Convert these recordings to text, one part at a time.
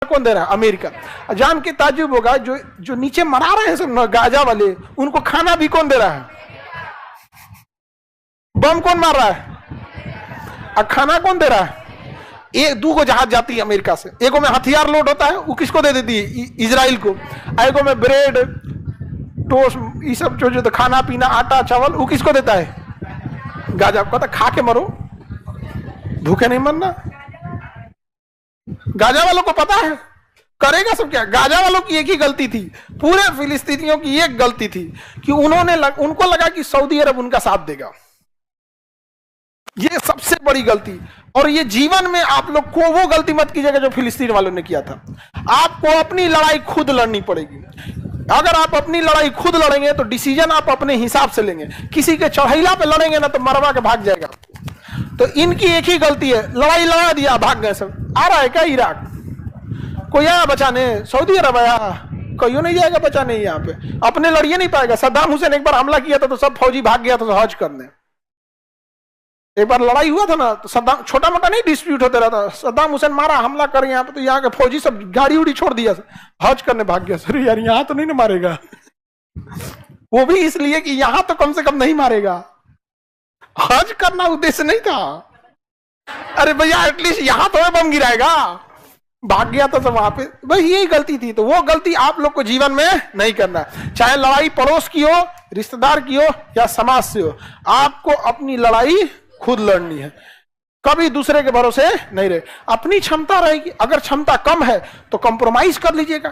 कौन दे रहा है? अमेरिका। जान के ताज्जुब होगा, जो जो नीचे मरा रहे हैं सब गाजा वाले, उनको खाना भी कौन दे रहा है? बम कौन मार रहा है और खाना कौन दे रहा है? एक दो को जहाज जाती है अमेरिका से, एगो में हथियार लोड होता है, वो किसको दे देती है? इजराइल को। एगो में ब्रेड टोस्ट ये सब जो जो खाना पीना आटा चावल, वो किसको देता है? गाजा को। कहता खा के मरो, भूखे नहीं मरना। गाजा वालों को पता है करेगा सब क्या। गाजा वालों की एक ही गलती थी, पूरे फिलिस्तीनियों की एक गलती थी कि उनको लगा कि सऊदी अरब उनका साथ देगा। ये सबसे बड़ी गलती। और ये जीवन में आप लोग को वो गलती मत कीजिएगा जो फिलिस्तीन वालों ने किया था। आपको अपनी लड़ाई खुद लड़नी पड़ेगी। अगर आप अपनी लड़ाई खुद लड़ेंगे तो डिसीजन आप अपने हिसाब से लेंगे। किसी के चढ़ैला पे लड़ेंगे ना तो मरवा के भाग जाएगा। तो इनकी एक ही गलती है, लड़ाई लड़ा दिया, भाग गए सब। आ रहा है क्या इराक? कोई आया बचाने? सऊदी अरब आया? कोई नहीं जाएगा बचाने यहाँ पे, अपने लड़िए नहीं पाएगा। सद्दाम हुसैन एक बार हमला किया था तो सब फौजी भाग गया था हज करने। एक बार लड़ाई हुआ था ना तो सद्दाम, छोटा मोटा नहीं डिस्प्यूट होता रहता, सद्दाम हुसैन मारा, हमला कर यहाँ पे, तो यहाँ के फौजी सब गाड़ी उड़ी छोड़ दिया, हज करने भाग गया। सर यार यहाँ तो नहीं ना मारेगा, वो भी इसलिए कि यहाँ तो कम से कम नहीं मारेगा। हज करना उद्देश्य नहीं था। अरे भैया एटलीस्ट यहाँ तो बम गिराएगा, भाग गया था सब वहां पे। भाई यही गलती थी। तो वो गलती आप लोग को जीवन में नहीं करना। चाहे लड़ाई पड़ोस की हो, रिश्तेदार की हो या समाज से हो, आपको अपनी लड़ाई खुद लड़नी है। कभी दूसरे के भरोसे नहीं रहे। अपनी क्षमता रहेगी, अगर क्षमता कम है तो कॉम्प्रोमाइज कर लीजिएगा।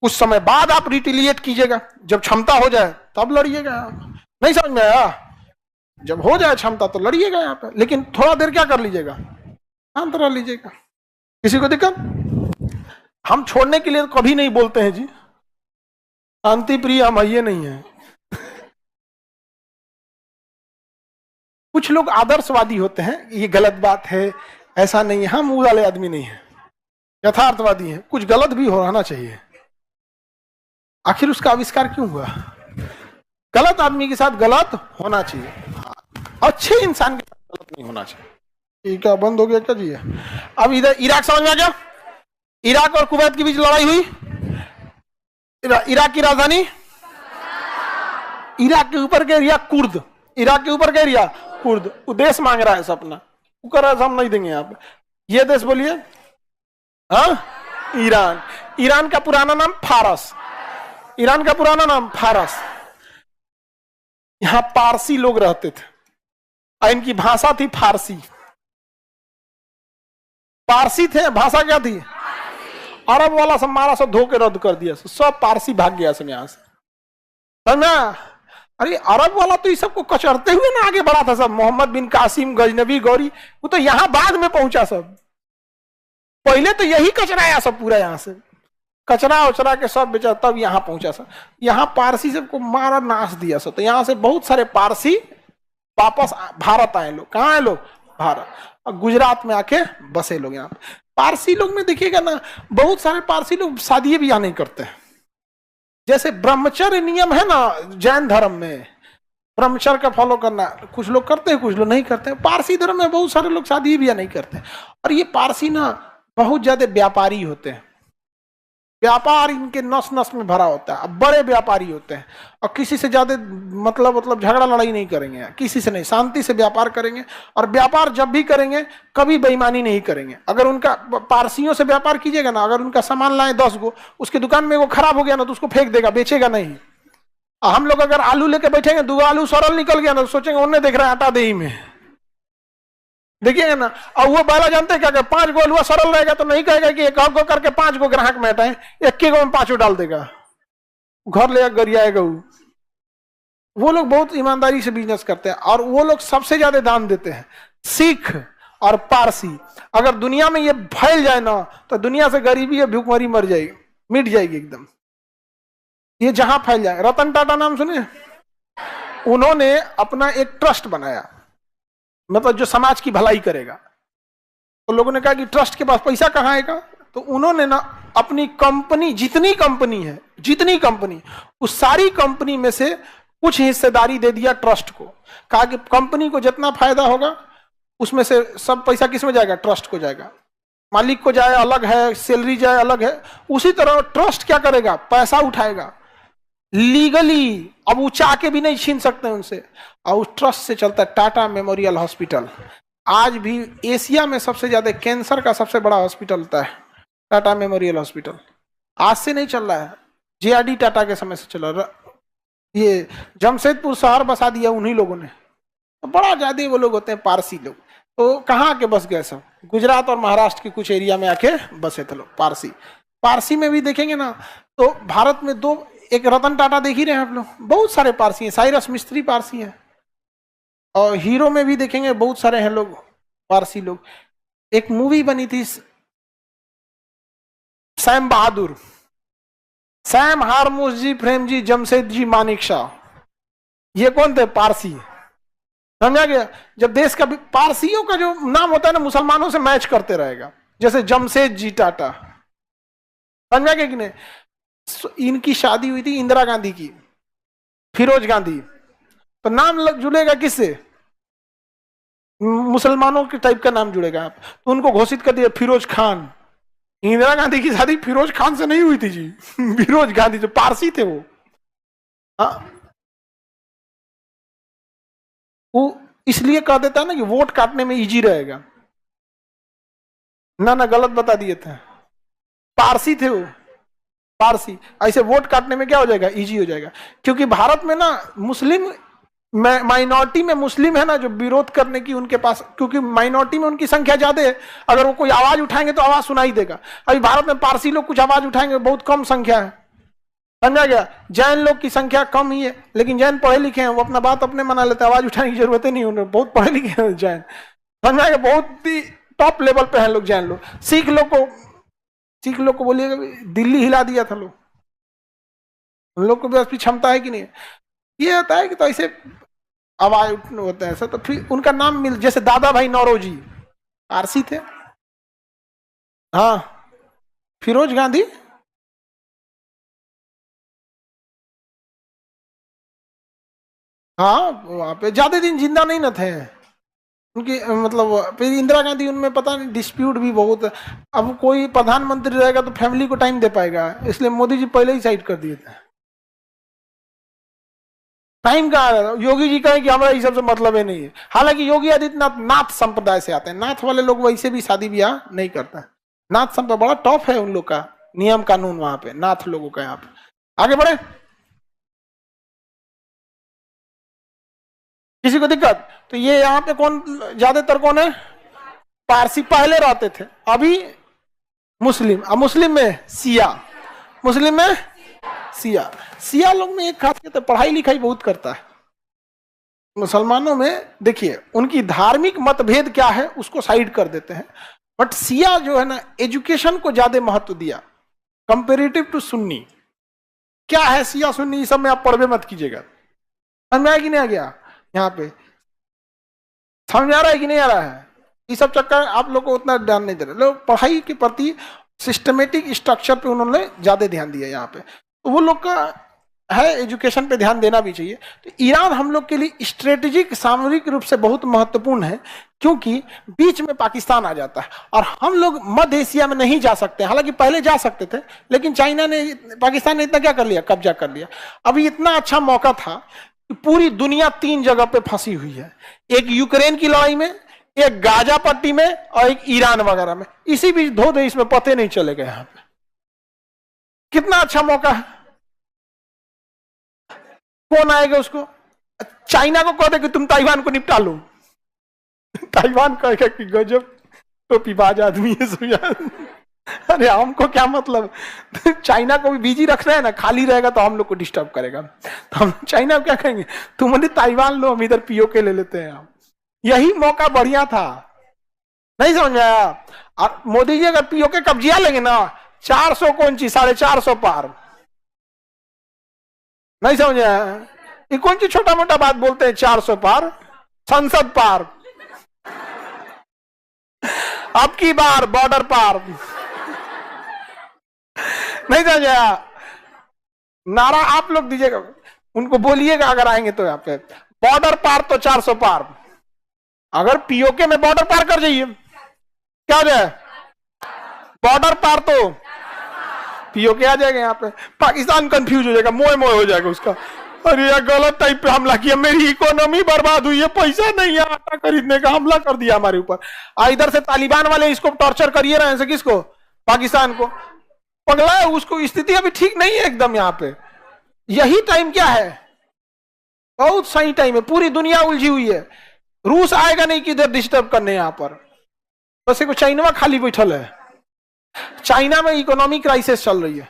कुछ समय बाद आप रिटिलिएट कीजिएगा, जब क्षमता हो जाए तब लड़िएगा। नहीं समझ में आया? जब हो जाए क्षमता तो लड़िएगा यहाँ पे, लेकिन थोड़ा देर क्या कर लीजिएगा, शांत रह लीजिएगा। किसी को दिक्कत? हम छोड़ने के लिए कभी नहीं बोलते हैं जी, शांति प्रिय हम ये नहीं है। कुछ लोग आदर्शवादी होते हैं, ये गलत बात है, ऐसा नहीं है। हम वो वाले आदमी नहीं है, यथार्थवादी हैं। कुछ गलत भी होना चाहिए, आखिर उसका आविष्कार क्यों हुआ? गलत आदमी के साथ गलत होना चाहिए, अच्छे इंसान के साथ गलत नहीं होना चाहिए। ठीक है, बंद हो गया क्या जी? अब इधर इराक समझ में आ गया? इराक और कुवैत के बीच लड़ाई हुई। इराक की राजधानी, इराक के ऊपर के एरिया कुर्द, इराक के ऊपर का एरिया कुर्द। वो देश मांग रहा है सपना, वो कर रहा है हम नहीं देंगे। आप ये देश बोलिए, हाँ ईरान। ईरान का पुराना नाम फारस, ईरान का पुराना नाम फारस। यहां पारसी लोग रहते थे और इनकी भाषा थी फारसी। पारसी थे, भाषा क्या थी? अरब वाला सब मारा, सब धोके रद्द कर दिया, सब पारसी भाग गया सब यहां से। समझा? अरे अरब वाला तो इस सबको कचरते हुए ना आगे बढ़ा था सब। मोहम्मद बिन कासिम, गजनबी, गौरी, वो तो यहां बाद में पहुंचा सब। पहले तो यही कचराया सब पूरा, यहां से कचरा उचरा के सब बेचा, तब यहां पहुंचा सब। यहां पारसी सबको मारा, नाश दिया सब। तो यहां से बहुत सारे पारसी वापस भारत आए लोग। कहाँ आए लोग? भारत। और गुजरात में आके बसे लोग। यहाँ पारसी लोग में देखिएगा ना, बहुत सारे पारसी लोग शादी भी यहाँ नहीं करते हैं। जैसे ब्रह्मचर्य नियम है ना जैन धर्म में, ब्रह्मचर्य का फॉलो करना, कुछ लोग करते हैं, कुछ लोग नहीं करते हैं। पारसी धर्म में बहुत सारे लोग शादी भी नहीं करते हैं। और ये पारसी ना बहुत ज्यादा व्यापारी होते हैं, व्यापार इनके नस नस में भरा होता है। अब बड़े व्यापारी होते हैं और किसी से ज्यादा मतलब झगड़ा लड़ाई नहीं करेंगे, किसी से नहीं, शांति से व्यापार करेंगे। और व्यापार जब भी करेंगे कभी बेईमानी नहीं करेंगे। अगर उनका पारसियों से व्यापार कीजिएगा ना, अगर उनका सामान लाए 10 गो, उसके दुकान में वो खराब हो गया ना तो उसको फेंक देगा, बेचेगा नहीं। हम लोग अगर आलू लेके बैठेंगे, 2 आलू सरल निकल गया ना तो सोचेंगे उन्हें देख रहे हैं आटा दही में, देखिएगा ना। और वो बाला जानते हैं क्या, 5 गो हलवा सरल रहेगा तो नहीं कहेगा कि एक गो करके 5 गो ग्राहक में हटाए, एक के गो में 5 डाल देगा, घर ले गरियाएगा। वो लोग बहुत ईमानदारी से बिजनेस करते हैं और वो लोग सबसे ज्यादा दान देते हैं। सिख और पारसी, अगर दुनिया में ये फैल जाए ना तो दुनिया से गरीबी या भूखमरी मर जाएगी, मिट जाएगी एकदम। ये जहां फैल जाए। रतन टाटा नाम सुने? उन्होंने अपना एक ट्रस्ट बनाया, मतलब जो समाज की भलाई करेगा। तो लोगों ने कहा कि ट्रस्ट के पास पैसा कहाँ आएगा, तो उन्होंने ना अपनी कंपनी, जितनी कंपनी है, जितनी कंपनी, उस सारी कंपनी में से कुछ हिस्सेदारी दे दिया ट्रस्ट को। कहा कि कंपनी को जितना फायदा होगा उसमें से सब पैसा किस में जाएगा? ट्रस्ट को जाएगा। मालिक को जाए अलग है, सैलरी जाए अलग है। उसी तरह ट्रस्ट क्या करेगा, पैसा उठाएगा लीगली, अब वो चाह के भी नहीं छीन सकते उनसे, और उस ट्रस्ट से चलता है टाटा मेमोरियल हॉस्पिटल। आज भी एशिया में सबसे ज्यादा कैंसर का सबसे बड़ा हॉस्पिटल होता है टाटा मेमोरियल हॉस्पिटल। आज से नहीं चल रहा है, जेआरडी टाटा के समय से चला रहा। ये जमशेदपुर शहर बसा दिया उन्हीं लोगों ने। तो बड़ा ज्यादा वो लोग होते हैं पारसी लोग, तो कहाँ आके बस गए सब, गुजरात और महाराष्ट्र के कुछ एरिया में आके बसे थे लोग पारसी। पारसी में भी देखेंगे ना तो भारत में दो, एक रतन टाटा देख ही रहे हैं आप लोग, बहुत सारे पारसी हैं, साइरस मिस्त्री पारसी हैं, और हीरो में भी देखेंगे बहुत सारे हैं लोग पारसी लोग। एक मूवी बनी थी सैम बहादुर, सैम हारमोस जी, प्रेम जी, जमशेद जी, मानिक शाह, ये कौन थे, पारसी। समझा गया। जब देश का पारसियों का जो नाम होता है ना मुसलमानों से मैच करते रहेगा, जैसे जमशेद जी टाटा, समझा गया कि नहीं। इनकी शादी हुई थी इंदिरा गांधी की, फिरोज गांधी, तो नाम जुड़ेगा किससे, मुसलमानों के टाइप का नाम जुड़ेगा। आप तो उनको घोषित कर दिया फिरोज खान। इंदिरा गांधी की शादी फिरोज खान से नहीं हुई थी जी, फिरोज गांधी जो पारसी थे वो इसलिए कह देता है ना कि वोट काटने में इजी रहेगा। ना गलत बता दिए थे, पारसी थे वो, पारसी। ऐसे वोट काटने में क्या हो जाएगा, इजी हो जाएगा। क्योंकि भारत में ना मुस्लिम माइनॉरिटी में मुस्लिम है ना जो विरोध करने की उनके पास, क्योंकि माइनॉरिटी में उनकी संख्या ज्यादा है, अगर वो कोई आवाज उठाएंगे तो आवाज सुनाई देगा। अभी भारत में पारसी लोग कुछ आवाज उठाएंगे, बहुत कम संख्या है, समझा गया। जैन लोग की संख्या कम ही है, लेकिन जैन पढ़े लिखे हैं, वो अपना बात अपने मना लेते हैं, आवाज उठाने की जरूरत ही नहीं, उन्हें बहुत पढ़े लिखे हैं जैन, समझा गया। बहुत ही टॉप लेवल पे हैं लोग जैन लोग। सिख लोग को बोलिएगा दिल्ली हिला दिया था लोग, उन लोग को भी उसकी क्षमता है कि नहीं। ये होता है कि तो ऐसे आवाज होता है ऐसा, तो फिर उनका नाम मिल, जैसे दादा भाई नौरोजी पारसी थे, हाँ, फिरोज गांधी, हाँ, वहां पे ज्यादा दिन जिंदा नहीं न थे उनकी, मतलब फिर इंदिरा गांधी उनमें पता नहीं डिस्प्यूट भी बहुत। अब कोई प्रधानमंत्री रहेगा तो फैमिली को टाइम दे पाएगा, इसलिए मोदी जी पहले ही साइड कर दिए थे। टाइम कहाँ है, योगी जी कहें कि हमारा इस सबसे मतलब ही नहीं है। हालांकि योगी आदित्यनाथ नाथ संप्रदाय से आते हैं, नाथ वाले लोग वैसे भी शादी ब्याह नहीं करता। नाथ संप्रदाय बड़ा टॉप है उन लोग का नियम कानून, वहां पे नाथ लोगों का। यहाँ पे आगे बढ़े, किसी को दिक्कत। तो ये यहाँ पे कौन ज्यादातर कौन है, पारसी पहले रहते थे, अभी मुस्लिम। अब मुस्लिम में सिया, मुस्लिम में सिया। सिया लोग में एक खासियत है, पढ़ाई लिखाई बहुत करता है। मुसलमानों में देखिए उनकी धार्मिक मतभेद क्या है उसको साइड कर देते हैं, बट सिया जो है ना एजुकेशन को ज्यादा महत्व दिया कंपेरेटिव टू सुन्नी। क्या है सिया सुन्नी सब में आप पढ़वे मत कीजिएगा, समझ में आया कि नहीं आ गया, यहाँ पे समझ आ रहा है कि नहीं आ रहा है। ये सब चक्कर आप लोग को उतना ध्यान नहीं दे रहे लोग, पढ़ाई के प्रति सिस्टमेटिक स्ट्रक्चर पे उन्होंने ज्यादा ध्यान दिया यहाँ पे, तो वो लोग का है एजुकेशन पे ध्यान देना भी चाहिए। तो ईरान हम लोग के लिए स्ट्रेटेजिक सामरिक रूप से बहुत महत्वपूर्ण है, क्योंकि बीच में पाकिस्तान आ जाता है और हम लोग मध्य एशिया में नहीं जा सकते। हालांकि पहले जा सकते थे, लेकिन चाइना ने, पाकिस्तान ने इतना क्या कर लिया, कब्जा कर लिया। अभी इतना अच्छा मौका था कि पूरी दुनिया 3 जगह पे फंसी हुई है, एक यूक्रेन की लड़ाई में, एक गाजा पट्टी में, और एक ईरान वगैरह में। इसी बीच धो दे इसमें पते नहीं चलेगा। यहाँ पे कितना अच्छा मौका है। कौन आएगा उसको, चाइना को कह दे कि तुम ताइवान को निपटा लो, ताइवान कहेगा कि गजब टोपीबाज आदमी है सुया। अरे हमको क्या मतलब, चाइना को भी बिजी रखना है ना, खाली रहेगा तो हम लोग को डिस्टर्ब करेगा। तो हम चाइना को क्या कहेंगे, तुमने ताइवान लो, हम इधर पीओके ले लेते हैं। यही मौका बढ़िया था, नहीं समझ में आया। और मोदी जी अगर पीओके कब्जिया लेंगे ना, 400 कौन चीज 450 पार, नहीं समझ आया। ये कौन सी छोटा मोटा बात बोलते हैं, 400 पार, संसद पार, अब की बार बॉर्डर पार, नहीं समझ आया। नारा आप लोग दीजिएगा, उनको बोलिएगा अगर आएंगे तो, यहाँ पे बॉर्डर पार तो 400 पार। अगर पीओके में बॉर्डर पार कर जाइए क्या हो जाए, बॉर्डर पार तो पीओके आ जाएगा यहाँ पे, पाकिस्तान कंफ्यूज हो जाएगा, मोए मोए हो जाएगा उसका, अरे यार गलत टाइप पे हमला किया, मेरी इकोनॉमी बर्बाद हुई है, पैसा नहीं है आटा खरीदने का, हमला कर दिया हमारे ऊपर। इधर से तालिबान वाले इसको टॉर्चर करिए रहे हैं, किसको, पाकिस्तान को, पगला है, उसको स्थिति अभी ठीक नहीं है एकदम यहाँ पे। यही टाइम क्या है, बहुत सही टाइम है, पूरी दुनिया उलझी हुई है, रूस आएगा नहीं किधर डिस्टर्ब करने यहाँ पर, बस एक चाइना खाली बैठल है, चाइना में इकोनॉमिक क्राइसिस चल रही है,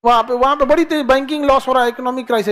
वहां पे बड़ी तेज बैंकिंग लॉस हो रहा है, इकोनॉमिक क्राइसिस।